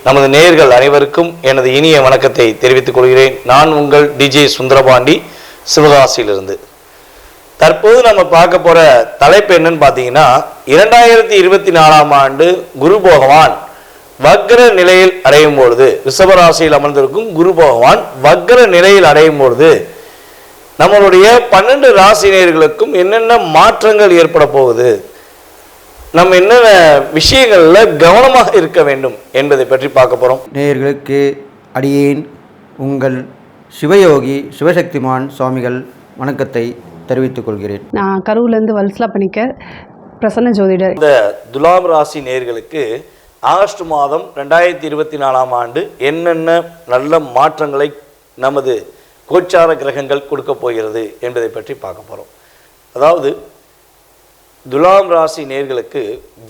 நமது நேயர்கள் அனைவருக்கும் எனது இனிய வணக்கத்தை தெரிவித்துக் கொள்கிறேன். நான் உங்கள் டிஜே சுந்தரபாண்டி, சிவகாசியிலிருந்து. தற்போது நம்ம பார்க்க போற தலைப்பு என்னன்னு பார்த்தீங்கன்னா, 2024ஆம் ஆண்டு குரு பகவான் வக்ர நிலையில் அடையும் பொழுது, ரிஷபராசியில் அமர்ந்திருக்கும் குரு பகவான் வக்ர நிலையில் அடையும் பொழுது நம்மளுடைய 12 ராசினியர்களுக்கும் என்னென்ன மாற்றங்கள் ஏற்பட போகுது, நம்ம என்னென்ன விஷயங்கள்ல கவனமாக இருக்க வேண்டும் என்பதை பற்றி பார்க்க போறோம். நேயர்களுக்கு அடியேன் உங்கள் சிவயோகி சிவசக்திமான் சுவாமிகள் வணக்கத்தை தெரிவித்துக் கொள்கிறேன். நான் கரூர்லேருந்து வல்சலா பண்ணிக்க பிரசன்ன ஜோதிடர். இந்த துலாம் ராசி நேயர்களுக்கு ஆகஸ்ட் மாதம் 2024ஆம் ஆண்டு என்னென்ன நல்ல மாற்றங்களை நமது கோச்சார கிரகங்கள் கொடுக்க போகிறது என்பதை பற்றி பார்க்க போறோம். அதாவது துலாம் ராசி நேயர்களுக்கு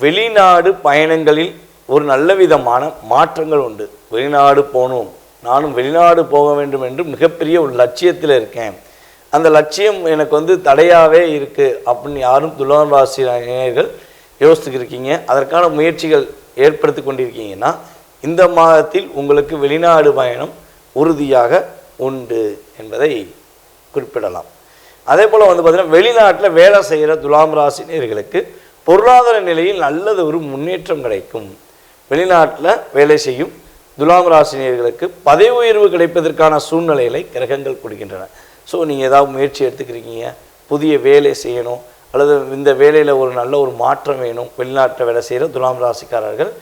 வெளிநாடு பயணங்களில் ஒரு நல்ல விதமான மாற்றங்கள் உண்டு. வெளிநாடு போகணும், நானும் வெளிநாடு போக வேண்டும் என்று மிகப்பெரிய ஒரு லட்சியத்தில் இருக்கேன், அந்த லட்சியம் எனக்கு தடையாகவே இருக்குது அப்படின்னு யாரும் துலாம் ராசி நேயர்கள் யோசித்துக்கிருக்கீங்க, அதற்கான முயற்சிகள் ஏற்படுத்தி கொண்டிருக்கீங்கன்னா இந்த மாதத்தில் உங்களுக்கு வெளிநாடு பயணம் உறுதியாக உண்டு என்பதை குறிப்பிடலாம். அதே போல் பார்த்தீங்கன்னா, வெளிநாட்டில் வேலை செய்கிற துலாம் ராசினியர்களுக்கு பொருளாதார நிலையில் நல்லது ஒரு முன்னேற்றம் கிடைக்கும். வெளிநாட்டில் வேலை செய்யும் துலாம் ராசினியர்களுக்கு பதவி உயர்வு கிடைப்பதற்கான சூழ்நிலைகளை கிரகங்கள் கொடுக்கின்றன. ஸோ நீங்கள் ஏதாவது முயற்சி எடுத்துக்கிறீங்க, புதிய வேலை செய்யணும், அல்லது இந்த வேலையில் ஒரு நல்ல ஒரு மாற்றம் வேணும், வெளிநாட்டில் வேலை செய்கிற துலாம் ராசிக்காரர்கள்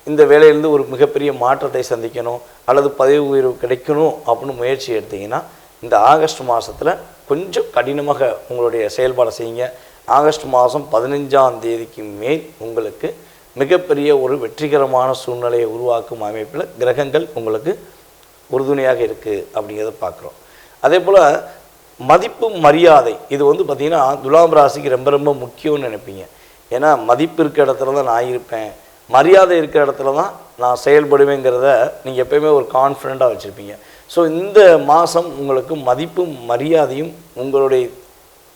இந்த வேலையிலேருந்து ஒரு மிகப்பெரிய மாற்றத்தை சந்திக்கணும், அல்லது பதவி உயர்வு கிடைக்கணும் அப்படின்னு முயற்சி எடுத்தீங்கன்னா இந்த ஆகஸ்ட் மாதத்தில் கொஞ்சம் கடினமாக உங்களுடைய செயல்பாடை செய்யுங்க. ஆகஸ்ட் மாதம் 15ஆம் தேதிக்கு மேல் உங்களுக்கு மிகப்பெரிய ஒரு வெற்றிகரமான சூழ்நிலையை உருவாக்கும் அமைப்பில் கிரகங்கள் உங்களுக்கு உறுதுணையாக இருக்குது அப்படிங்கிறத பார்க்குறோம். அதே போல் மதிப்பு மரியாதை, இது பார்த்திங்கன்னா துலாம் ராசிக்கு ரொம்ப ரொம்ப முக்கியம்னு நினைப்பீங்க. ஏன்னா மதிப்பு இருக்கிற இடத்துல தான் நான் இருப்பேன், மரியாதை இருக்கிற இடத்துல தான் நான் செயல்படுவேங்கிறத நீங்கள் எப்போயுமே ஒரு கான்ஃபிடெண்ட்டாக வச்சுருப்பீங்க. ஸோ இந்த மாதம் உங்களுக்கு மதிப்பும் மரியாதையும் உங்களுடைய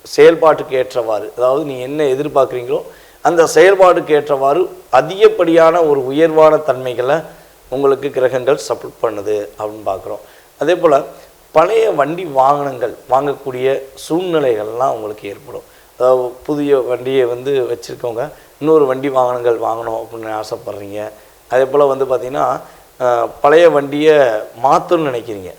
செயல்பாட்டுக்கு ஏற்றவாறு, அதாவது நீங்கள் என்ன எதிர்பார்க்குறீங்களோ அந்த செயல்பாட்டுக்கு ஏற்றவாறு அதிகப்படியான ஒரு உயர்வான தன்மைகளை உங்களுக்கு கிரகங்கள் சப்போர்ட் பண்ணுது அப்படின்னு பார்க்குறோம். அதே போல் பழைய வண்டி வாகனங்கள் வாங்கக்கூடிய சூழ்நிலைகள்லாம் உங்களுக்கு ஏற்படும். அதாவது புதிய வண்டியை வச்சுருக்கவங்க இன்னொரு வண்டி வாகனங்கள் வாங்கணும் அப்படின்னு ஆசைப்பட்றீங்க. அதே போல் பார்த்திங்கன்னா பழைய வண்டியை மாற்றணும்னு நினைக்கிறீங்க,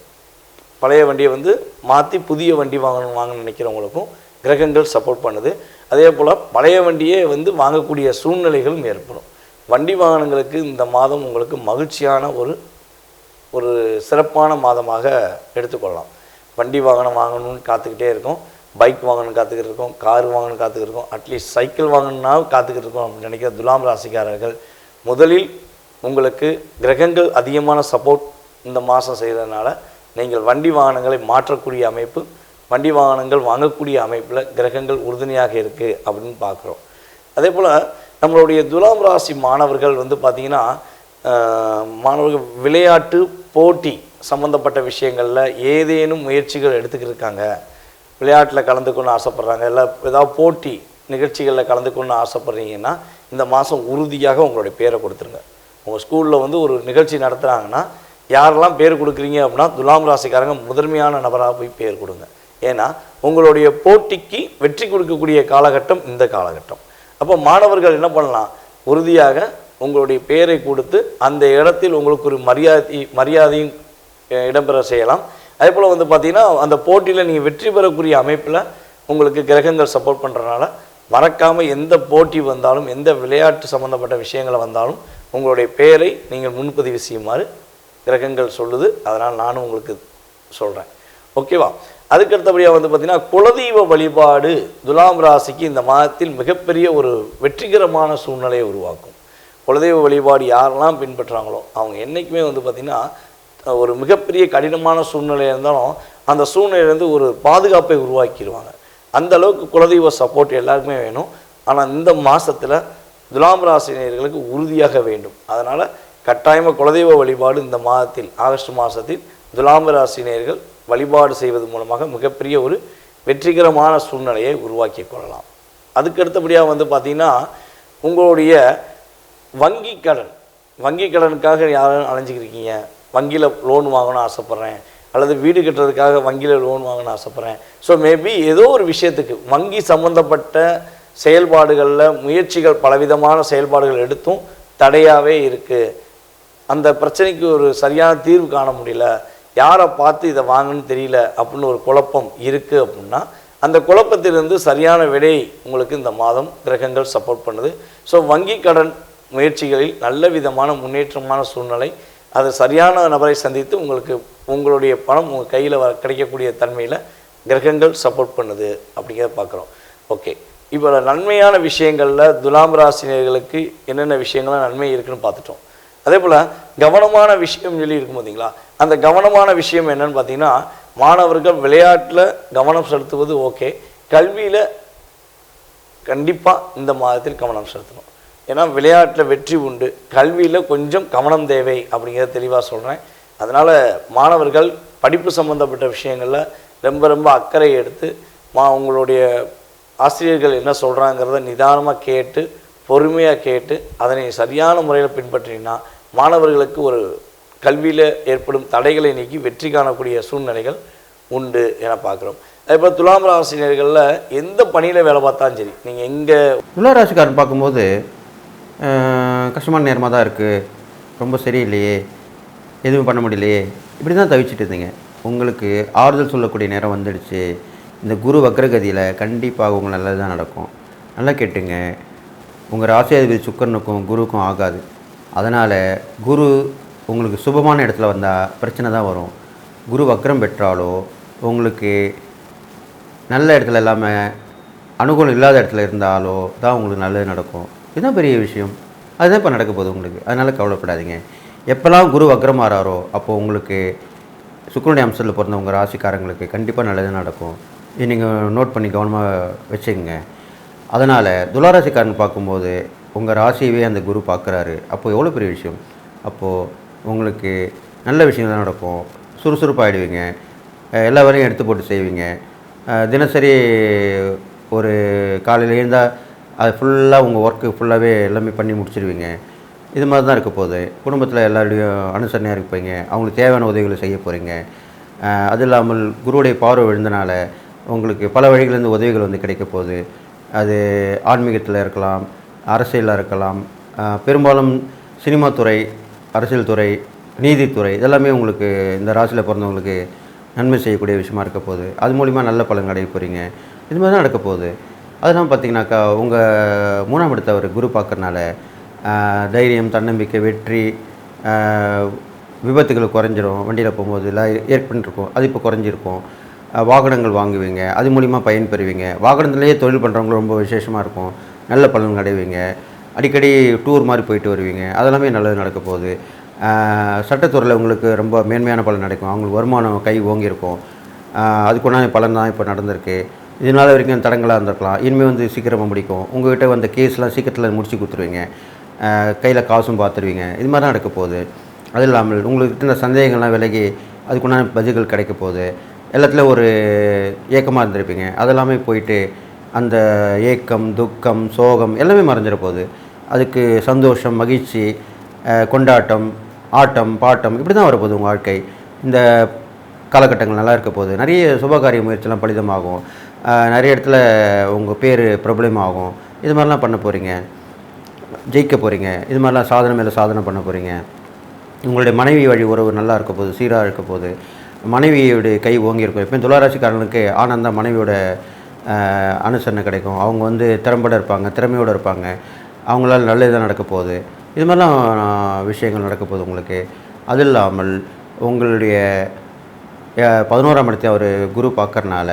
பழைய வண்டியை மாற்றி புதிய வண்டி வாங்கணும்னு நினைக்கிறவங்களுக்கும் கிரகங்கள் சப்போர்ட் பண்ணுது. அதே போல் பழைய வண்டியே வாங்கக்கூடிய சூழ்நிலைகளும் ஏற்படும். வண்டி வாகனங்களுக்கு இந்த மாதம் உங்களுக்கு மகிழ்ச்சியான ஒரு சிறப்பான மாதமாக எடுத்துக்கொள்ளலாம். வண்டி வாகனம் வாங்கணும்னு காத்துக்கிட்டே இருக்கோம், பைக் வாங்கணும்னு காத்துக்கிட்டு இருக்கோம், கார் வாங்கணும்னு காத்துக்கிட்டு இருக்கோம், அட்லீஸ்ட் சைக்கிள் வாங்கணுன்னா காத்துக்கிட்டு இருக்கோம் அப்படின்னு நினைக்கிற துலாம் ராசிக்காரர்கள் முதலில் உங்களுக்கு கிரகங்கள் அதிகமான சப்போர்ட் இந்த மாதம் செய்கிறதுனால நீங்கள் வண்டி வாகனங்களை மாற்றக்கூடிய அமைப்பு, வண்டி வாகனங்கள் வாங்கக்கூடிய அமைப்பில் கிரகங்கள் உறுதுணையாக இருக்குது அப்படின்னு பார்க்குறோம். அதே போல் நம்மளுடைய துலாம் ராசி மாணவர்கள் பார்த்திங்கன்னா மாணவர்கள் விளையாட்டு போட்டி சம்மந்தப்பட்ட விஷயங்களில் ஏதேனும் முயற்சிகள் எடுத்துக்கிட்டு இருக்காங்க, விளையாட்டில் கலந்துக்கணும்னு ஆசைப்பட்றாங்க, இல்லை ஏதாவது போட்டி நிகழ்ச்சிகளில் கலந்துக்கணும்னு ஆசைப்பட்றீங்கன்னா இந்த மாதம் உறுதியாக உங்களுடைய பேரை கொடுத்துருங்க. உங்கள் ஸ்கூலில் ஒரு நிகழ்ச்சி நடத்துகிறாங்கன்னா யாரெல்லாம் பேர் கொடுக்குறீங்க அப்படின்னா துலாம் ராசிக்காரங்க முதன்மையான நபராக போய் பேர் கொடுங்க. ஏன்னா உங்களுடைய போட்டிக்கு வெற்றி கொடுக்கக்கூடிய காலகட்டம் இந்த காலகட்டம். அப்போ மாணவர்கள் என்ன பண்ணலாம், உறுதியாக உங்களுடைய பேரை கொடுத்து அந்த இடத்தில் உங்களுக்கு ஒரு மரியாதையும் இடம்பெற செய்யலாம். அதே போல் பார்த்திங்கன்னா அந்த போட்டியில் நீங்கள் வெற்றி பெறக்கூடிய அமைப்பில் உங்களுக்கு கிரகங்கள் சப்போர்ட் பண்ணுறதுனால மறக்காமல் எந்த போட்டி வந்தாலும், எந்த விளையாட்டு சம்மந்தப்பட்ட விஷயங்களை வந்தாலும் உங்களுடைய பெயரை நீங்கள் முன்பதிவு செய்யுமாறு கிரகங்கள் சொல்லுது. அதனால் நானும் உங்களுக்கு சொல்கிறேன், ஓகேவா? அதுக்கடுத்தபடியாக பார்த்திங்கன்னா குலதெய்வ வழிபாடு துலாம் ராசிக்கு இந்த மாதத்தில் மிகப்பெரிய ஒரு வெற்றிகரமான சூழ்நிலையை உருவாக்கும். குலதெய்வ வழிபாடு யாரெல்லாம் பின்பற்றுறாங்களோ அவங்க என்றைக்குமே பார்த்திங்கன்னா ஒரு மிகப்பெரிய கடினமான சூழ்நிலையாக இருந்தாலும் அந்த சூழ்நிலையிலேருந்து ஒரு பாதுகாப்பை உருவாக்கிடுவாங்க. அந்த அளவுக்கு குலதெய்வ சப்போர்ட் எல்லாருக்குமே வேணும். ஆனால் இந்த மாதத்தில் துலாம் ராசினியர்களுக்கு உறுதியாக வேண்டும். அதனால் கட்டாயமாக குலதெய்வ வழிபாடு இந்த மாதத்தில் ஆகஸ்ட் மாதத்தில் துலாம் ராசினியர்கள் வழிபாடு செய்வது மூலமாக மிகப்பெரிய ஒரு வெற்றிகரமான சூழ்நிலையை உருவாக்கி கொள்ளலாம். அதுக்கு அடுத்தபடியாக பார்த்திங்கன்னா உங்களுடைய வங்கி கடன் வங்கி கடனுக்காக யாரும் அலைஞ்சிக்கிருக்கீங்க, வங்கியில் லோன் வாங்கணும்னு ஆசைப்பட்றேன், அல்லது வீடு கட்டுறதுக்காக வங்கியில் லோன் வாங்கணும்னு ஆசைப்பட்றேன். ஸோ மேபி ஏதோ ஒரு விஷயத்துக்கு வங்கி சம்மந்தப்பட்ட செயல்பாடுகளில் முயற்சிகள், பலவிதமான செயல்பாடுகள் எடுத்தும் தடையாகவே இருக்குது. அந்த பிரச்சனைக்கு ஒரு சரியான தீர்வு காண முடியல, யாரை பார்த்து இதை வாங்கன்னு தெரியல அப்படின்னு ஒரு குழப்பம் இருக்குது அப்படின்னா, அந்த குழப்பத்திலிருந்து சரியான விடை உங்களுக்கு இந்த மாதம் கிரகங்கள் சப்போர்ட் பண்ணுது. ஸோ வங்கி கடன் முயற்சிகளில் நல்ல விதமான முன்னேற்றமான சூழ்நிலை, அது சரியான நபரை சந்தித்து உங்களுக்கு உங்களுடைய பணம் உங்கள் கையில் கிடைக்கக்கூடிய தன்மையில் கிரகங்கள் சப்போர்ட் பண்ணுது அப்படிங்கிறத பார்க்குறோம். ஓகே, இப்போ நன்மையான விஷயங்களில் துலாம் ராசினியர்களுக்கு என்னென்ன விஷயங்கள்லாம் நன்மை இருக்குதுன்னு பார்த்துட்டோம். அதே போல் கவனமான விஷயம் சொல்லி இருக்கும் பார்த்தீங்களா, அந்த கவனமான விஷயம் என்னன்னு பார்த்தீங்கன்னா, மாணவர்கள் விளையாட்டில் கவனம் செலுத்துவது ஓகே, கல்வியில் கண்டிப்பாக இந்த மாதத்தில் கவனம் செலுத்தணும். ஏன்னா விளையாட்டில் வெற்றி உண்டு, கல்வியில் கொஞ்சம் கவனம் தேவை அப்படிங்கிறத தெளிவாக சொல்கிறேன். அதனால் மாணவர்கள் படிப்பு சம்மந்தப்பட்ட விஷயங்களில் ரொம்ப அக்கறை எடுத்து உங்களுடைய ஆசிரியர்கள் என்ன சொல்கிறாங்கிறத நிதானமாக கேட்டு பொறுமையாக கேட்டு அதனை சரியான முறையில் பின்பற்றினா மாணவர்களுக்கு ஒரு கல்வியில் ஏற்படும் தடைகளை நீக்கி வெற்றி காணக்கூடிய சூழ்நிலைகள் உண்டு என பார்க்குறோம். அதேபோல் துலாம் ராசினியர்களில் எந்த பணியில் வேலை பார்த்தாலும் சரி, நீங்கள் எங்கே துலா ராசிக்காரன் பார்க்கும்போது கஷ்டமான நேரமாக தான் இருக்குது, ரொம்ப சரியில்லையே, எதுவும் பண்ண முடியலையே, இப்படி தான் தவிச்சிட்டு இருந்தீங்க. உங்களுக்கு ஆறுதல் சொல்லக்கூடிய நேரம் வந்துடுச்சு. இந்த குரு வக்ரகதியில் கண்டிப்பாக உங்களுக்கு நல்லது தான் நடக்கும். நல்லா கேட்டுங்க, உங்கள் ராசியாதிபதி சுக்கிரனுக்கும் குருவுக்கும் ஆகாது. அதனால் குரு உங்களுக்கு சுபமான இடத்துல வந்தால் பிரச்சனை தான் வரும். குரு வக்ரம் பெற்றாலோ உங்களுக்கு நல்ல இடத்துல இல்லாமல் அனுகூலம் இல்லாத இடத்துல இருந்தாலோ தான் உங்களுக்கு நல்லது நடக்கும். இதுதான் பெரிய விஷயம். அதுதான் இப்போ நடக்க போகுது உங்களுக்கு. அதனால் கவலைப்படாதீங்க. எப்போல்லாம் குரு வக்ரம் ஆறாரோ அப்போது உங்களுக்கு சுக்கிரனுடைய அம்சத்தில் பிறந்த உங்கள் ராசிக்காரங்களுக்கு கண்டிப்பாக நல்லது நடக்கும். இது நீங்கள் நோட் பண்ணி கவனமாக வச்சுக்கோங்க. அதனால் துளாராசிக்காரன் பார்க்கும்போது உங்கள் ராசியவே அந்த குரு பார்க்குறாரு. அப்போது எவ்வளோ பெரிய விஷயம். அப்போது உங்களுக்கு நல்ல விஷயங்கள் தான் நடக்கும். சுறுசுறுப்பாகிடுவீங்க, எல்லா வேலையும் எடுத்து போட்டு செய்வீங்க. தினசரி ஒரு காலையில் இருந்தால் அது ஃபுல்லாக உங்கள் ஒர்க்கு ஃபுல்லாகவே எல்லாமே பண்ணி முடிச்சிடுவீங்க. இது மாதிரி தான் இருக்க போகுது. குடும்பத்தில் எல்லாருடையும் அனுசரணையாக இருப்பீங்க, அவங்களுக்கு தேவையான உதவிகளை செய்ய போகிறீங்க. அது இல்லாமல் குருவுடைய பார்வை விழுந்தனால உங்களுக்கு பல வழிகளிலிருந்து உதவிகள் வந்து கிடைக்க போகுது. அது ஆன்மீகத்தில் இருக்கலாம், அரசியலில் இருக்கலாம், பெரும்பாலும் சினிமா துறை, அரசியல் துறை, நீதித்துறை இதெல்லாமே உங்களுக்கு இந்த ராசியில் பிறந்தவங்களுக்கு நன்மை செய்யக்கூடிய விஷயமா இருக்க போகுது. அது மூலிமா நல்ல பலன் அடைய போகிறீங்க. இது மாதிரி தான் நடக்க போகுது. அதெல்லாம் பார்த்தீங்கன்னாக்கா உங்கள் 3ஆம் இடத்தை அவர் குரு பார்க்கறனால தைரியம், தன்னம்பிக்கை, வெற்றி, விபத்துகள் குறைஞ்சிரும். வண்டியில் போகும்போது எல்லாம் ஏற்பட்டுருக்கும், அது இப்போ குறைஞ்சிருக்கும். வாகனங்கள் வாங்குவீங்க, அது மூலிமா பயன் பெறுவீங்க. வாகனத்திலேயே தொழில் பண்ணுறவங்களும் ரொம்ப விசேஷமாக இருக்கும், நல்ல பலன் அடைவீங்க. அடிக்கடி டூர் மாதிரி போயிட்டு வருவீங்க, அதெல்லாமே நல்லது நடக்க போகுது. சட்டத்துறையில் உங்களுக்கு ரொம்ப மேன்மையான பலன் நடக்கும். அவங்களுக்கு வருமானம் கை ஓங்கியிருக்கும். அதுக்குண்டான பலன் தான் இப்போ நடந்திருக்கு. இதனால் வரைக்கும் தடங்களாக இருந்திருக்கலாம், இனிமேல் வந்து சீக்கிரமாக முடிக்கும். உங்கள்கிட்ட வந்த கேஸ்லாம் சீக்கிரத்தில் முடிச்சு கொடுத்துருவீங்க, கையில் காசும் பார்த்துருவீங்க. இது மாதிரி தான் நடக்க போகுது. அது இல்லாமல் உங்களுக்கு இந்த சந்தேகங்கள்லாம் விலகி அதுக்குண்டான பதில்கள் கிடைக்க போகுது. எல்லாத்துலேயும் ஒரு ஏக்கமாக இருந்திருப்பீங்க, அதெல்லாமே போயிட்டு அந்த ஏக்கம், துக்கம், சோகம் எல்லாமே மறைஞ்சிட போகுது. அதுக்கு சந்தோஷம், மகிழ்ச்சி, கொண்டாட்டம், ஆட்டம், பாட்டம் இப்படி தான் வரப்போகுது உங்கள் வாழ்க்கை. இந்த காலகட்டங்கள் நல்லா இருக்க போகுது. நிறைய சுபகாரிய முயற்சியெல்லாம் பலிதமாகும். நிறைய இடத்துல உங்கள் பேர் பிரபலமாகும். இது மாதிரிலாம் பண்ண போகிறீங்க, ஜெயிக்க போகிறீங்க. இது மாதிரிலாம் சாதனை மேலே சாதனை பண்ண போகிறீங்க. உங்களுடைய மனைவி வழி உறவு நல்லா இருக்க போகுது, சீராக இருக்க போகுது. மனைவியோடைய கை ஓங்கியிருக்கும். இப்போ துளாராசிக்காரனுக்கு ஆனந்தம், மனைவியோட அனுசரணை கிடைக்கும். அவங்க வந்து திறம்பட இருப்பாங்க, திறமையோடு இருப்பாங்க. அவங்களால நல்லதாக நடக்க போகுது. இது மாதிரிலாம் விஷயங்கள் நடக்க போகுது உங்களுக்கு. அது இல்லாமல் உங்களுடைய 11ஆம் இடத்தை அவர் குரு பார்க்கறனால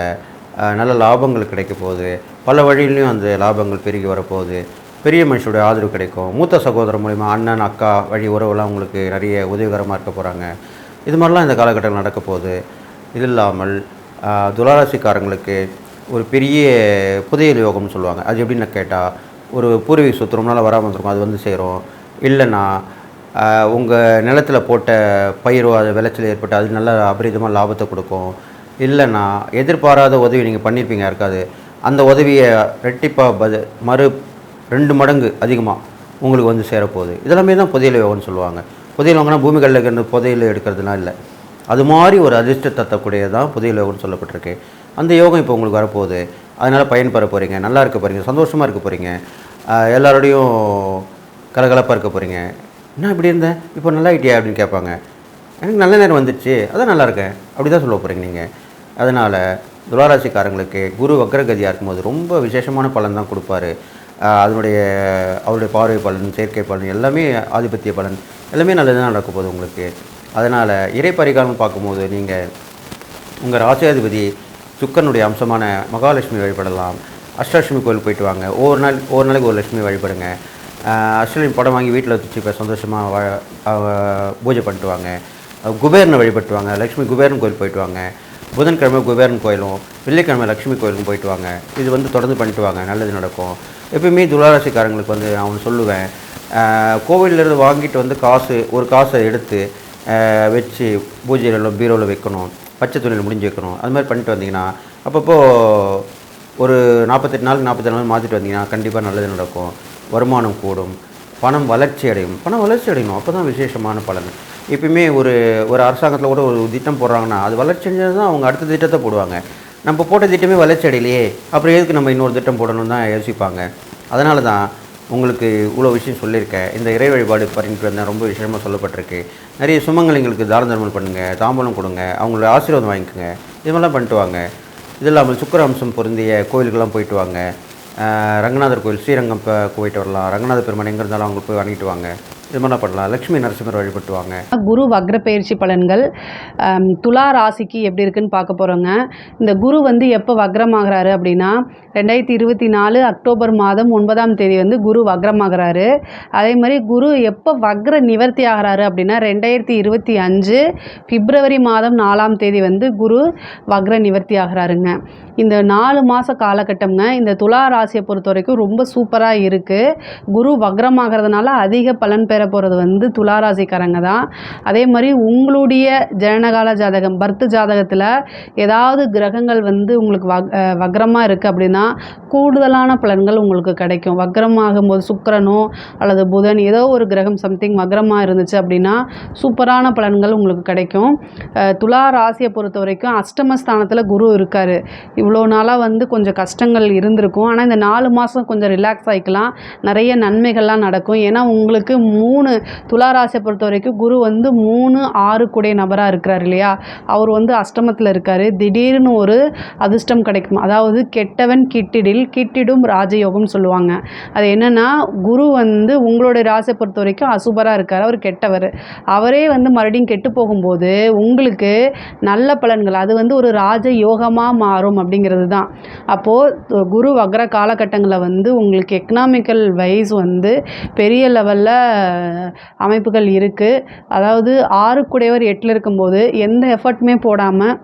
நல்ல லாபங்கள் கிடைக்க போகுது. பல வழியிலையும் அந்த லாபங்கள் பெருகி வரப்போகுது. பெரிய மனுஷனுடைய ஆதரவு கிடைக்கும். மூத்த சகோதரர் மூலிமா அண்ணன், அக்கா வழி உறவுலாம் உங்களுக்கு நிறைய உதவிகரமாக இருக்க போகிறாங்க. இது மாதிரிலாம் இந்த காலகட்டத்தில் நடக்க போகுது. இது இல்லாமல் துளாராசிக்காரங்களுக்கு ஒரு பெரிய புதையல் யோகம்னு சொல்லுவாங்க. அது எப்படின்னு கேட்டால், ஒரு பூர்வீக சொத்து ரொம்ப நாள் வராமல் வந்துருக்கும், அது வந்து சேரும். இல்லைன்னா உங்கள் நிலத்தில் போட்ட பயிரோ அது விளைச்சல் ஏற்பட்டு அது நல்ல அபரிதமாக லாபத்தை கொடுக்கும். இல்லைன்னா எதிர்பாராத உதவி நீங்கள் பண்ணியிருப்பீங்க யாருக்காது, அந்த உதவியை ரெட்டிப்பாக 2 மடங்கு அதிகமாக உங்களுக்கு வந்து சேரப்போகுது. இதெல்லாமே தான் புதையல் யோகம்னு சொல்லுவாங்க. புதையல் வாங்கினா பூமிகளில் இருக்கிற புதையல் எடுக்கிறதுலாம் இல்லை. அது மாதிரி ஒரு அதிர்ஷ்டத்தை தரக்கூடியதான் புதையல் யோகம்னு சொல்லப்பட்டிருக்கு. அந்த யோகம் இப்போ உங்களுக்கு வரப்போகுது. அதனால் பயன்பெற போகிறீங்க, நல்லா இருக்க போகிறீங்க, சந்தோஷமாக இருக்க போகிறீங்க, எல்லாரோடையும் கலகலப்பாக இருக்க போகிறீங்க. என்ன இப்படி இருந்தேன் இப்போ நல்லா ஆகிட்டியா அப்படின்னு கேட்பாங்க. எனக்கு நல்ல நேரம் வந்துடுச்சு, அதான் நல்லா இருக்கேன் அப்படி தான் சொல்ல போகிறீங்க நீங்கள். அதனால் துளாராசிக்காரங்களுக்கு குரு வக்ரகதியாக இருக்கும்போது ரொம்ப விசேஷமான பலன் தான் கொடுப்பாரு. அவருடைய பார்வை பலன், செயற்கை பலன், எல்லாமே ஆதிபத்திய பலன் எல்லாமே நல்லது தான் நடக்க போகுது உங்களுக்கு. அதனால் இறை பரிகாரம் பார்க்கும்போது நீங்கள் உங்கள் ராசியாதிபதி சுக்கரனுடைய அம்சமான மகாலட்சுமி வழிபடலாம். அஷ்டலட்சுமி கோயில் போயிட்டு வாங்க. ஒவ்வொரு நாளைக்கு ஒரு லட்சுமி வழிபடுங்க. அஷ்டலட்சுமி படம் வாங்கி வீட்டில் வச்சு இப்போ சந்தோஷமாக பூஜை பண்ணிட்டு வாங்க. குபேரனை வழிபட்டு வாங்க. லக்ஷ்மி குபேரன் கோயில் போயிட்டு வாங்க. புதன்கிழமை குபேரன் கோயிலும், வெள்ளிக்கிழமை லக்ஷ்மி கோயிலுக்கும் போயிட்டு வாங்க. இது வந்து தொடர்ந்து பண்ணிட்டு வாங்க, நல்லது நடக்கும். எப்பயுமே துளாராசிக்காரங்களுக்கு வந்து நான் சொல்லுவேன், கோவிலிருந்து வாங்கிட்டு வந்து ஒரு காசை எடுத்து வச்சு பூஜையில் பீரோவில் வைக்கணும், பச்சை துணியில் முடிஞ்சு வைக்கணும். அது மாதிரி பண்ணிட்டு வந்தீங்கன்னா அப்பப்போ ஒரு 48 நாளுக்கு 44 நாள் மாற்றிட்டு வந்தீங்கன்னா கண்டிப்பாக நல்லது நடக்கும். வருமானம் கூடும், பணம் வளர்ச்சி அடையணும். அப்போ தான் விசேஷமான பலன். எப்பயுமே ஒரு அரசாங்கத்தில் கூட ஒரு திட்டம் போடுறாங்கன்னா அது வளர்ச்சி அடைஞ்சது தான் அவங்க அடுத்த திட்டத்தை போடுவாங்க. நம்ம போட்ட திட்டமே வளர்ச்சி அடையிலையே, அப்புறம் எதுக்கு நம்ம இன்னொரு திட்டம் போடணும்னு தான் யோசிப்பாங்க. அதனால தான் உங்களுக்கு இவ்வளோ விஷயம் சொல்லியிருக்கேன். இந்த இறை வழிபாடு பண்ணிட்டு வந்தால் ரொம்ப விஷயமாக சொல்லப்பட்டிருக்கு. நிறைய சுமங்கலிங்களுக்கு தான தர்மம் பண்ணுங்கள், தாம்பலம் கொடுங்க, அவங்களோட ஆசீர்வாதம் வாங்கிக்கோங்க. இது மாதிரிலாம் பண்ணிட்டு வாங்க. இது இல்லாமல் சுக்கிர அம்சம் பொருந்திய கோயிலுக்கெல்லாம் போயிட்டு வாங்க. ரங்கநாதர் கோயில் ஸ்ரீரங்கம் போயிட்டு வரலாம். ரங்கநாத பெருமான் எங்கே இருந்தாலும் அவங்க போய் வாங்கிட்டு வாங்க. இது மாதிரிலாம் பண்ணலாம். லக்ஷ்மி நரசிம்மர் வழிபட்டுவாங்க. குரு வக்ர பயிற்சி பலன்கள் துலா ராசிக்கு எப்படி இருக்குன்னு பார்க்க போகிறோங்க. இந்த குரு வந்து எப்போ வக்ரமாகறாரு அப்படின்னா 2024 அக்டோபர் மாதம் 9ஆம் தேதி வந்து குரு வக்ரமாகறாரு. அதே மாதிரி குரு எப்போ வக்ர நிவர்த்தி ஆகிறாரு அப்படின்னா 2025 பிப்ரவரி மாதம் 4ஆம் தேதி வந்து குரு வக்ர நிவர்த்தி ஆகிறாருங்க. இந்த 4 மாத காலகட்டம்ங்க இந்த துலா ராசியை பொறுத்த வரைக்கும் ரொம்ப சூப்பராக இருக்குது. குரு வக்ரமாகிறதுனால அதிக பலன் பெற போகிறது வந்து துலா ராசிக்காரங்க தான். அதே மாதிரி உங்களுடைய ஜனனகால ஜாதகம் பர்த் ஜாதகத்தில் ஏதாவது கிரகங்கள் வந்து உங்களுக்கு வக்ரமாக இருக்குது அப்படின்னா கூடுதலான பலன்கள் உங்களுக்கு கிடைக்கும். வக்ரமாகும் போது சுக்கிரனோ அல்லது புதன் ஏதோ ஒரு கிரகம் சம்திங் வக்ரமாக இருந்துச்சு அப்படின்னா சூப்பரான பலன்கள் உங்களுக்கு கிடைக்கும். துலா ராசியை பொறுத்த வரைக்கும் அஷ்டமஸ்தானத்தில் குரு இருக்கார். இவ்வளோ நாளாக வந்து கொஞ்சம் கஷ்டங்கள் இருந்திருக்கும். ஆனால் இந்த 4 மாதம் கொஞ்சம் ரிலாக்ஸ் ஆகிக்கலாம், நிறைய நன்மைகள்லாம் நடக்கும். ஏன்னா உங்களுக்கு 3 துலா ராசியை பொறுத்த வரைக்கும் குரு வந்து 3, 6 கூடிய நபராக இருக்கிறார் இல்லையா. அவர் வந்து அஷ்டமத்தில் இருக்கார். திடீர்னு ஒரு அதிர்ஷ்டம் கிடைக்கும். அதாவது கெட்டவன் கிட்டிடும் ராஜயோகம்னு சொல்லுவாங்க. அது என்னென்னா குரு வந்து உங்களுடைய ராசியை பொறுத்த வரைக்கும் அசுபராக இருக்கார், அவர் கெட்டவர். அவரே வந்து மறுபடியும் கெட்டு போகும்போது உங்களுக்கு நல்ல பலன்கள் அது வந்து ஒரு ராஜயோகமாக மாறும் அப்படிங்கிறது தான். அப்போது குரு வக்ர காலகட்டங்களில் வந்து உங்களுக்கு எக்கனாமிக்கல் வைஸ் வந்து பெரிய லெவலில் அமைப்புகள் இருக்குது. அதாவது 6 கூடையவர் 8ல் இருக்கும்போது எந்த எஃபர்ட்டுமே போடாமல்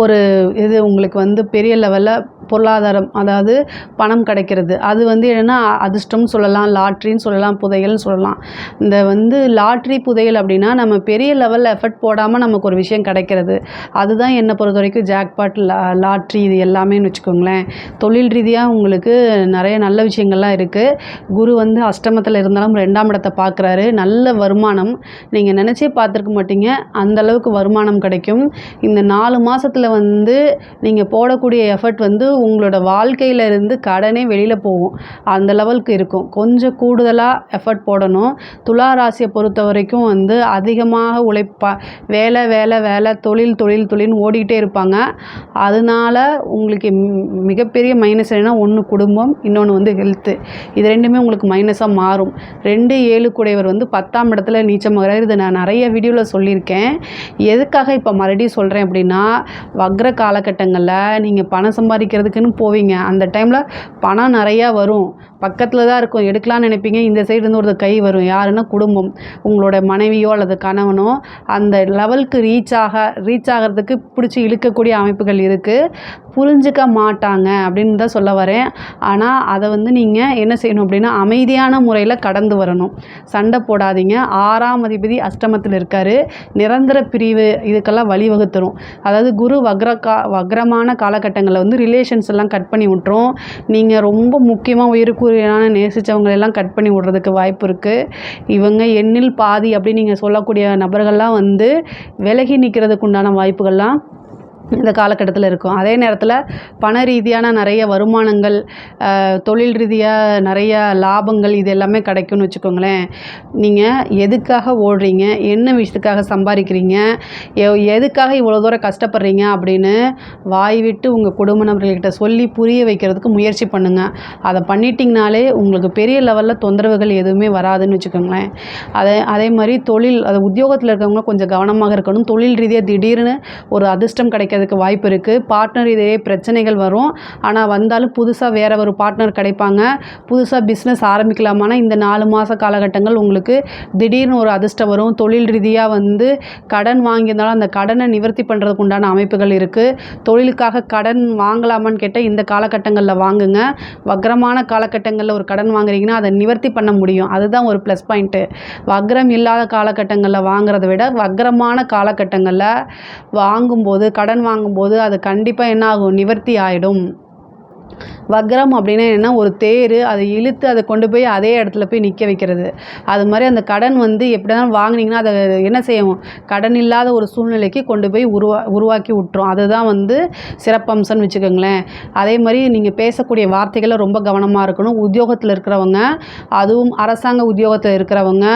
ஒரு இது உங்களுக்கு வந்து பெரிய லெவலில் பொருளாதாரம் அதாவது பணம் கிடைக்கிறது. அது வந்து என்னென்னா அதிர்ஷ்டம்னு சொல்லலாம், லாட்ரின்னு சொல்லலாம், புதையல்னு சொல்லலாம். இந்த வந்து லாட்ரி புதையல் அப்படின்னா நம்ம பெரிய லெவலில் எஃபர்ட் போடாமல் நமக்கு ஒரு விஷயம் கிடைக்கிறது. அதுதான் என்னை பொறுத்த வரைக்கும் ஜாக்பாட், லாட்ரி இது எல்லாமேன்னு வச்சுக்கோங்களேன். தொழில் ரீதியாக உங்களுக்கு நிறைய நல்ல விஷயங்கள்லாம் இருக்குது. குரு வந்து அஷ்டமத்தில் இருந்தாலும் 2ஆம் இடத்தை பார்க்குறாரு. நல்ல வருமானம் நீங்கள் நினச்சே பார்த்துருக்க மாட்டீங்க, அந்தளவுக்கு வருமானம் கிடைக்கும். இந்த 4 மாதத்தில் வந்து நீங்கள் போடக்கூடிய எஃபர்ட் வந்து உங்களோட வாழ்க்கையில் இருந்து கடனே வெளியில் போகும், அந்த லெவலுக்கு இருக்கும். கொஞ்சம் கூடுதலாக எஃபர்ட் போடணும். துலா ராசியை பொறுத்த வரைக்கும் வந்து அதிகமாக வேலை வேலை வேலை தொழில்னு ஓடிக்கிட்டே இருப்பாங்க. அதனால உங்களுக்கு மிகப்பெரிய மைனஸ் என்னென்னா, ஒன்று குடும்பம், இன்னொன்று வந்து ஹெல்த்து. இது ரெண்டுமே உங்களுக்கு மைனஸாக மாறும். 2, 7 கூடையவர் வந்து 10ஆம் இடத்துல நீச்சமாகிறார். இது நான் நிறைய வீடியோவில் சொல்லியிருக்கேன். எதுக்காக இப்போ மறுபடியும் சொல்கிறேன் அப்படின்னா, வக்ர காலகட்டங்களில் நீங்கள் பணம் சம்பாதிக்கிறதுக்குன்னு போவீங்க. அந்த டைமில் பணம் நிறையா வரும், பக்கத்தில் தான் இருக்கும், எடுக்கலான்னு நினைப்பீங்க. இந்த சைடு இருந்து ஒரு கை வரும். யாருன்னா குடும்பம், உங்களோட மனைவியோ அல்லது கணவனோ அந்த லெவலுக்கு ரீச் ஆகிறதுக்கு பிடிச்சி இழுக்கக்கூடிய அமைப்புகள் இருக்குது. புரிஞ்சிக்க மாட்டாங்க அப்படின்னு தான் சொல்ல வரேன். ஆனால் அதை வந்து நீங்கள் என்ன செய்யணும் அப்படின்னா அமைதியான முறையில் கடந்து வரணும். சண்டை போடாதீங்க. 6ஆம் அதிபதி அஷ்டமத்தில் இருக்கார். நிரந்தர பிரிவு இதுக்கெல்லாம் வழிவகுத்துரும். அதாவது குரு வக்ரமான காலகட்டங்களில் வந்து ரிலேஷன் ரிலேஷன்ஸ் எல்லாம் கட் பண்ணி விட்டுரும். நீங்கள் ரொம்ப முக்கியமாக உயிருக்குரியான நேசித்தவங்களெல்லாம் கட் பண்ணி விட்றதுக்கு வாய்ப்பு இருக்குது. இவங்க எண்ணில் பாதி அப்படின்னு நீங்கள் சொல்லக்கூடிய நபர்கள்லாம் வந்து விலகி நிற்கிறதுக்கு உண்டான வாய்ப்புகள்லாம் இந்த காலகட்டத்தில் இருக்கும். அதே நேரத்தில் பண ரீதியான நிறைய வருமானங்கள், தொழில் ரீதியாக நிறைய லாபங்கள் இது எல்லாமே கிடைக்கும்னு வச்சுக்கோங்களேன். நீங்கள் எதுக்காக ஓடுறீங்க, என்ன விஷயத்துக்காக சம்பாதிக்கிறீங்க, எதுக்காக இவ்வளோ தூரம் கஷ்டப்படுறீங்க அப்படின்னு வாய் விட்டு உங்கள் குடும்ப நபர்கள்கிட்ட சொல்லி புரிய வைக்கிறதுக்கு முயற்சி பண்ணுங்கள். அதை பண்ணிட்டிங்கனாலே உங்களுக்கு பெரிய லெவலில் தொந்தரவுகள் எதுவுமே வராதுன்னு வச்சுக்கோங்களேன். அதே மாதிரி அது உத்தியோகத்தில் இருக்கவங்க கொஞ்சம் கவனமாக இருக்கணும். தொழில் ரீதியாக திடீர்னு ஒரு அதிர்ஷ்டம் கிடைக்கிறதுக்கு வாய்ப்பு இருக்குது. பார்ட்னர் இதே பிரச்சனைகள் வரும். ஆனால் வந்தாலும் புதுசாக வேறு ஒரு பார்ட்னர் கிடைப்பாங்க. புதுசாக பிஸ்னஸ் ஆரம்பிக்கலாமான்னா இந்த 4 மாத காலகட்டங்கள் உங்களுக்கு திடீர்னு ஒரு அதிர்ஷ்டம் வரும். தொழில் ரீதியாக வந்து கடன் வாங்கியிருந்தாலும் அந்த கடனை நிவர்த்தி பண்ணுறதுக்கு உண்டான அமைப்புகள் இருக்குது. தொழிலுக்காக கடன் வாங்கலாமான்னு கேட்டால் இந்த காலகட்டங்களில் வாங்குங்க. வக்ரமான காலகட்டங்களில் ஒரு கடன் வாங்குறீங்கன்னா அதை நிவர்த்தி பண்ண முடியும். அதுதான் ஒரு ப்ளஸ் பாயிண்ட்டு. வக்ரம் இல்லாத காலகட்டங்களில் வாங்குறதை விட வக்ரமான காலகட்டங்களில் வாங்கும்போது கடன் வாங்கும்போது அது கண்டிப்பாக என்ன ஆகும், நிவர்த்தி ஆகிடும். வக்ரம் அப்படின்னா என்ன, ஒரு தேர் அதை இழுத்து அதை கொண்டு போய் அதே இடத்துல போய் நிற்க வைக்கிறது. அது மாதிரி அந்த கடன் வந்து எப்படினாலும் வாங்கினீங்கன்னா அதை என்ன செய்யும், கடன் இல்லாத ஒரு சூழ்நிலைக்கு கொண்டு போய் உருவாக்கி விட்டுரும். அதுதான் வந்து சிறப்பம்சம்னு வச்சுக்கோங்களேன். அதே மாதிரி நீங்கள் பேசக்கூடிய வார்த்தைகளை ரொம்ப கவனமாக இருக்கணும். உத்தியோகத்தில் இருக்கிறவங்க, அதுவும் அரசாங்க உத்தியோகத்தில் இருக்கிறவங்க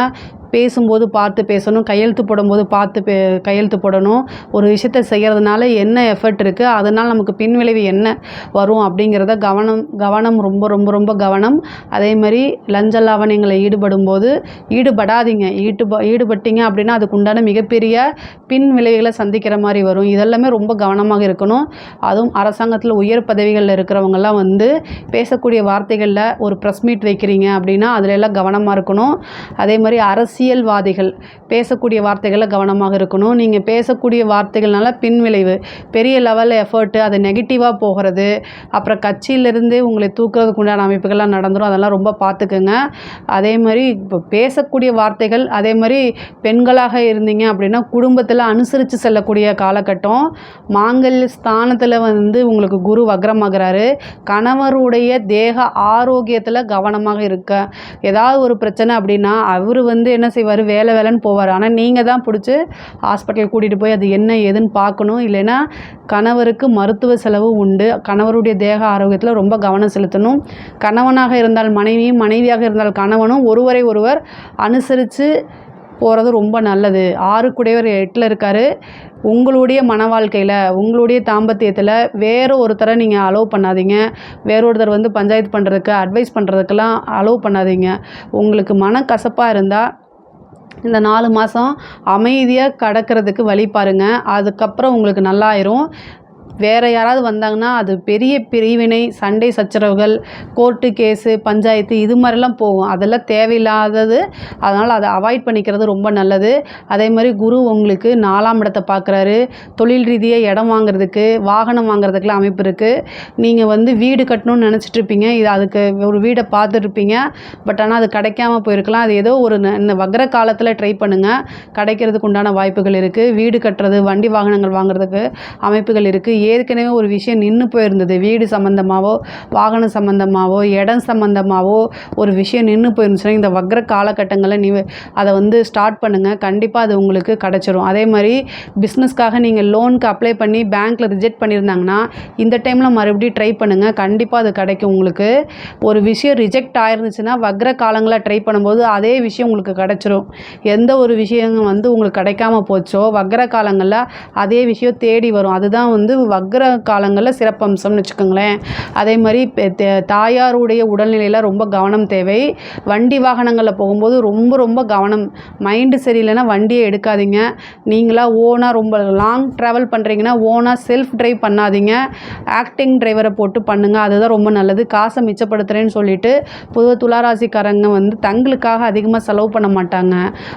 பேசும்போது பார்த்து பேசணும். கையெழுத்து போடும்போது பார்த்து கையெழுத்து போடணும். ஒரு விஷயத்தை செய்கிறதுனால என்ன எஃபர்ட் இருக்குது, அதனால் நமக்கு பின்விளைவு என்ன வரும் அப்படிங்கிறத கவனம் ரொம்ப ரொம்ப ரொம்ப கவனம். அதே மாதிரி லஞ்ச லாவணியங்களை ஈடுபடாதீங்க. ஈடுபட்டீங்க அப்படின்னா அதுக்கு உண்டான மிகப்பெரிய பின் விளைவுகளை சந்திக்கிற மாதிரி வரும். இதெல்லாமே ரொம்ப கவனமாக இருக்கணும். அதுவும் அரசாங்கத்தில் உயர் பதவிகளில் இருக்கிறவங்கெல்லாம் வந்து பேசக்கூடிய வார்த்தைகளில் ஒரு ப்ரெஸ் மீட் வைக்கிறீங்க அப்படின்னா அதில் எல்லாம் கவனமாக இருக்கணும். அதே மாதிரி அரசியல்வாதிகள் பேசக்கூடிய வார்த்தைகளில் கவனமாக இருக்கணும். நீங்கள் பேசக்கூடிய வார்த்தைகள்னால பின்விளைவு பெரிய லெவலில் எஃபர்ட்டு அது நெகட்டிவாக போகிறது, அப்புறம் கட்சியிலேருந்தே உங்களை தூக்குறதுக்கு உண்டான அமைப்புகள்லாம் நடந்துடும். அதெல்லாம் ரொம்ப பார்த்துக்குங்க. அதே மாதிரி இப்போ பேசக்கூடிய வார்த்தைகள், அதே மாதிரி பெண்களாக இருந்தீங்க அப்படின்னா குடும்பத்தில் அனுசரித்து செல்லக்கூடிய காலகட்டம். மாங்கல்ய ஸ்தானத்தில் வந்து உங்களுக்கு குரு வக்ரமாகிறாரு. கணவருடைய தேக ஆரோக்கியத்தில் கவனமாக இருக்க. ஏதாவது ஒரு பிரச்சனை அப்படின்னா அவர் வந்து என்ன செய்வார், வேலைன்னு போவார். ஆனால் நீங்கள் தான் பிடிச்சி ஹாஸ்பிட்டல் கூட்டிகிட்டு போய் அது என்ன ஏதுன்னு பார்க்கணும். இல்லைன்னா கணவருக்கு மருத்துவ செலவு உண்டு. கணவருடைய தேக ஆரோக்கியத்தில் ரொம்ப கவனம் செலுத்தணும். கணவனாக இருந்தால் மனைவியும், மனைவியாக இருந்தால் கணவனும் ஒருவரை ஒருவர் அனுசரித்து போகிறது ரொம்ப நல்லது. 6 கூடையவர் 8ல் இருக்கார். உங்களுடைய மன வாழ்க்கையில், உங்களுடைய தாம்பத்தியத்தில் வேறு ஒருத்தரை நீங்கள் அலோவ் பண்ணாதீங்க. வேறொருத்தர் வந்து பஞ்சாயத்து பண்ணுறதுக்கு, அட்வைஸ் பண்ணுறதுக்கெல்லாம் அலோவ் பண்ணாதீங்க. உங்களுக்கு மனக்கசப்பாக இருந்தால் இந்த 4 மாதம் அமைதியாக கடக்கிறதுக்கு வழி பாருங்கள். அதுக்கப்புறம் உங்களுக்கு நல்லாயிரும். வேறு யாராவது வந்தாங்கன்னா அது பெரிய பிரிவினை, சண்டை சச்சரவுகள், கோர்ட்டு கேஸு, பஞ்சாயத்து இது மாதிரிலாம் போகும். அதெல்லாம் தேவையில்லாதது. அதனால் அதை அவாய்ட் பண்ணிக்கிறது ரொம்ப நல்லது. அதே மாதிரி குரு உங்களுக்கு 4ஆம் இடத்தை பார்க்குறாரு. தொழில் ரீதியாக இடம் வாங்குறதுக்கு, வாகனம் வாங்குறதுக்குலாம் அமைப்பு இருக்குது. நீங்கள் வந்து வீடு கட்டணும்னு நினச்சிட்ருப்பீங்க. அதுக்கு ஒரு வீடை பார்த்துட்ருப்பீங்க. பட் ஆனால் அது கிடைக்காம போயிருக்கலாம். அது ஏதோ ஒரு இந்த வக்ர காலத்தில் ட்ரை பண்ணுங்கள். கிடைக்கிறதுக்கு உண்டான வாய்ப்புகள் இருக்குது. வீடு கட்டுறது, வண்டி வாகனங்கள் வாங்குறதுக்கு அமைப்புகள் இருக்குது. ஏற்கனவே ஒரு விஷயம் நின்று போயிருந்தது, வீடு சம்மந்தமாகவோ, வாகனம் சம்மந்தமாகவோ, இடம் சம்மந்தமாகவோ ஒரு விஷயம் நின்று போயிருந்துச்சுன்னா இந்த வக்ர காலகட்டங்களில் அதை வந்து ஸ்டார்ட் பண்ணுங்கள். கண்டிப்பாக அது உங்களுக்கு கிடச்சிரும். அதே மாதிரி பிஸ்னஸ்க்காக நீங்கள் லோனுக்கு அப்ளை பண்ணி பேங்க்கில் ரிஜெக்ட் பண்ணியிருந்தாங்கன்னா இந்த டைமில் மறுபடியும் ட்ரை பண்ணுங்கள். கண்டிப்பாக அது கிடைக்கும். உங்களுக்கு ஒரு விஷயம் ரிஜெக்ட் ஆயிருந்துச்சுன்னா வக்ர காலங்களில் ட்ரை பண்ணும்போது அதே விஷயம் உங்களுக்கு கிடச்சிரும். எந்த ஒரு விஷயம் வந்து உங்களுக்கு கிடைக்காம போச்சோ வக்ர காலங்களில் அதே விஷயம் தேடி வரும். அதுதான் வந்து வக்ர காலங்களில் சிறப்பம்சம்னு வச்சுக்கோங்களேன். அதே மாதிரி தாயாருடைய உடல்நிலையில் ரொம்ப கவனம் தேவை. வண்டி வாகனங்களில் போகும்போது ரொம்ப ரொம்ப கவனம். மைண்டு சரியில்லைன்னா வண்டியை எடுக்காதீங்க. நீங்களாக ஓனாக ரொம்ப லாங் ட்ராவல் பண்ணுறீங்கன்னா ஓனாக செல்ஃப் ட்ரைவ் பண்ணாதீங்க. ஆக்டிங் டிரைவரை போட்டு பண்ணுங்கள். அதுதான் ரொம்ப நல்லது. காசை மிச்சப்படுத்துகிறேன்னு சொல்லிட்டு பொதுவாக துளாராசிக்காரங்க வந்து தங்களுக்காக அதிகமாக செலவு பண்ண மாட்டாங்க.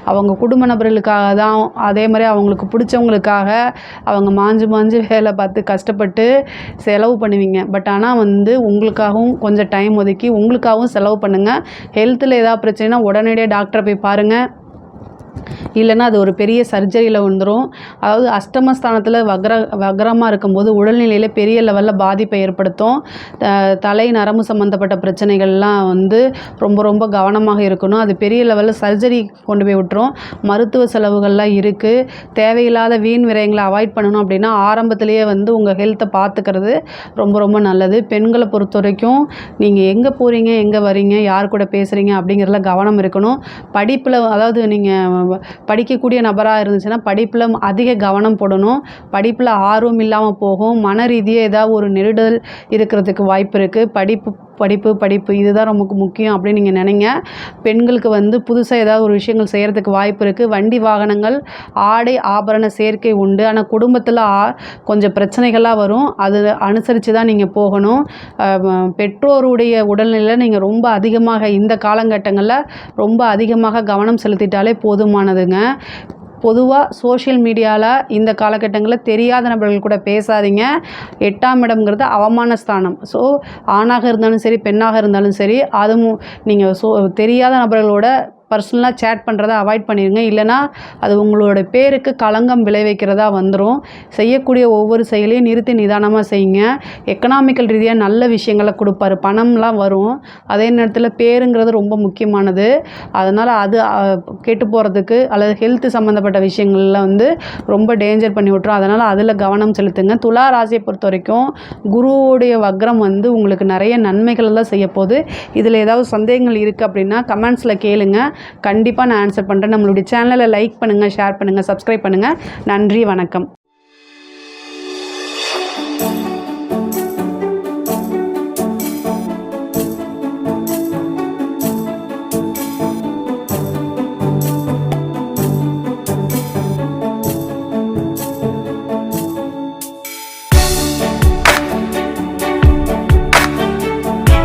அவங்க குடும்ப நபர்களுக்காக தான். அதே மாதிரி அவங்களுக்கு பிடிச்சவங்களுக்காக அவங்க மாஞ்சு வேலை பார்த்து கஷ்டப்பட்டு செலவு பண்ணுவீங்க. பட் ஆனால் வந்து உங்களுக்காகவும் கொஞ்சம் டைம் ஒதுக்கி உங்களுக்காகவும் செலவு பண்ணுங்கள். ஹெல்த்தில் ஏதாவது பிரச்சனைனா உடனடியாக டாக்டரை போய் பாருங்கள். இல்லைன்னா அது ஒரு பெரிய சர்ஜரியில் வந்துடும். அதாவது அஷ்டமஸ்தானத்தில் வக்ரமாக இருக்கும்போது உடல்நிலையில் பெரிய லெவலில் பாதிப்பை ஏற்படுத்தும். தலை நரம்பு சம்மந்தப்பட்ட பிரச்சனைகள்லாம் வந்து ரொம்ப ரொம்ப கவனமாக இருக்கணும். அது பெரிய லெவலில் சர்ஜரி கொண்டு போய் விட்டுரும். மருத்துவ செலவுகள்லாம் இருக்குது. தேவையில்லாத வீண் விரயங்களை அவாய்ட் பண்ணணும் அப்படின்னா ஆரம்பத்திலேயே வந்து உங்கள் ஹெல்த்தை பார்த்துக்கிறது ரொம்ப ரொம்ப நல்லது. பெண்களை பொறுத்த வரைக்கும் நீங்கள் எங்கே போகிறீங்க, எங்கே வரீங்க, யார் கூட பேசுகிறீங்க அப்படிங்கிறதுல கவனம் இருக்கணும். படிப்பில் அதாவது நீங்கள் படிக்கக்கூடிய நபராக இருந்துச்சுன்னா படிப்பில் அதிக கவனம் போடணும். படிப்பில் ஆர்வம் இல்லாமல் போகும். மன ரீதியாக ஏதாவது ஒரு நெருடல் இருக்கிறதுக்கு வாய்ப்பு இருக்குது. படிப்பு இதுதான் ரொம்ப முக்கியம் அப்படின்னு நீங்கள் நினைங்க. பெண்களுக்கு வந்து புதுசாக ஏதாவது ஒரு விஷயங்கள் செய்கிறதுக்கு வாய்ப்பு இருக்குது. வண்டி வாகனங்கள், ஆடை ஆபரண சேர்க்கை உண்டு. ஆனால் குடும்பத்தில் கொஞ்சம் பிரச்சனைகளாக வரும். அது அனுசரித்து தான் நீங்கள் போகணும். பெற்றோருடைய உடல்நிலையில் நீங்கள் ரொம்ப அதிகமாக இந்த காலகட்டங்களில் ரொம்ப அதிகமாக கவனம் செலுத்திட்டாலே போதுமானதுங்க. பொதுவாக சோஷியல் மீடியாவில் இந்த காலகட்டங்களில் தெரியாத நபர்கள் கூட பேசாதீங்க. 8ஆம் இடம்ங்கிறது அவமான ஸ்தானம். ஸோ ஆணாக இருந்தாலும் சரி, பெண்ணாக இருந்தாலும் சரி, அதுவும் நீங்கள் தெரியாத நபர்களோட பர்சனலாக சேட் பண்ணுறதை அவாய்ட் பண்ணிடுங்க. இல்லைனா அது உங்களோட பேருக்கு களங்கம் விளைவிக்கிறதா வந்துடும். செய்யக்கூடிய ஒவ்வொரு செயலையும் நிறுத்தி நிதானமாக செய்யுங்க. எக்கனாமிக்கல் ரீதியாக நல்ல விஷயங்களை கொடுப்பாரு, பணம்லாம் வரும். அதே நேரத்தில் பேருங்கிறது ரொம்ப முக்கியமானது. அதனால் அது கெட்டு போகிறதுக்கு அல்லது ஹெல்த் சம்மந்தப்பட்ட விஷயங்களில் வந்து ரொம்ப டேஞ்சர் பண்ணி விட்டுரும். அதனால் அதில் கவனம் செலுத்துங்க. துலா ராசியை பொறுத்த வரைக்கும் குருவுடைய வக்ரம் வந்து உங்களுக்கு நிறைய நன்மைகளெல்லாம் செய்ய போகுது. இதில் ஏதாவது சந்தேகங்கள் இருக்குது அப்படின்னா கமெண்ட்ஸில் கேளுங்க. கண்டிப்பாக நான் ஆன்சர் பண்ணுறேன். நம்மளுடைய சேனலை லைக் பண்ணுங்கள், ஷேர் பண்ணுங்கள், சப்ஸ்கிரைப் பண்ணுங்கள். நன்றி, வணக்கம்.